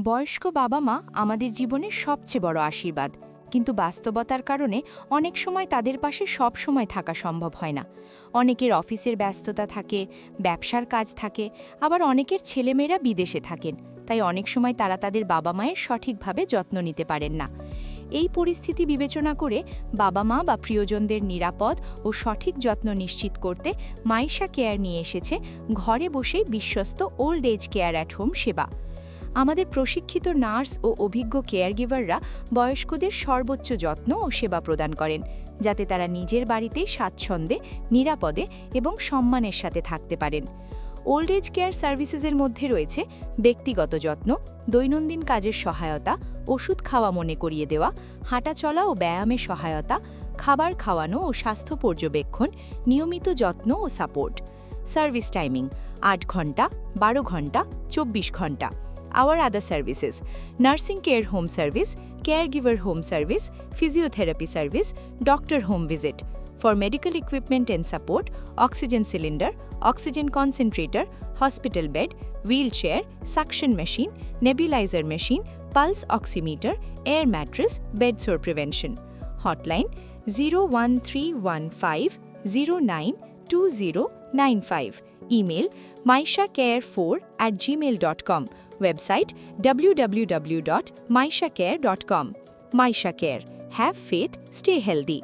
বয়স্ক বাবা-মা আমাদের জীবনের সবচেয়ে বড় আশীর্বাদ, কিন্তু বাস্তবতার কারণে অনেক সময় তাদের পাশে সব সময় থাকা সম্ভব হয় না। অনেকের অফিসের ব্যস্ততা থাকে, ব্যবসার কাজ থাকে, আবার অনেকের ছেলেমেয়েরা বিদেশে থাকেন, তাই অনেক সময় তারা তাদের বাবা-মায়ের সঠিকভাবে যত্ন নিতে পারেন না। এই পরিস্থিতি বিবেচনা করে বাবা-মা বা প্রিয়জনদের নিরাপদ ও সঠিক যত্ন নিশ্চিত করতে মাইশা কেয়ার নিয়ে এসেছে ঘরে বসেই বিশ্বস্ত old age care at home সেবা। আমাদের প্রশিক্ষিত নার্স ও অভিজ্ঞ কেয়ারগিভাররা বয়স্কদের সর্বোচ্চ যত্ন ও সেবা প্রদান করেন, যাতে তারা নিজের বাড়িতে স্বাচ্ছন্দ্যে, নিরাপদে এবং সম্মানের সাথে থাকতে পারেন। ওল্ড এজ কেয়ার সার্ভিসেসের মধ্যে রয়েছে ব্যক্তিগত যত্ন, দৈনন্দিন কাজের সহায়তা, ওষুধ খাওয়া মনে করিয়ে দেওয়া, হাঁটাচলা ও ব্যায়ামের সহায়তা, খাবার খাওয়ানো ও স্বাস্থ্য পর্যবেক্ষণ, নিয়মিত যত্ন ও সাপোর্ট। সার্ভিস টাইমিং ৮ ঘন্টা, ১২ ঘন্টা, ২৪ ঘন্টা। Our other services: nursing care home service, caregiver home service, physiotherapy service, doctor home visit. For medical equipment and support, oxygen cylinder, oxygen concentrator, hospital bed, wheelchair, suction machine, nebulizer machine, pulse oximeter, air mattress, bed sore prevention. Hotline 01315 092095. Email maishacare4@gmail.com. Website www.maishacare.com. Maisha Care. Have faith, stay healthy.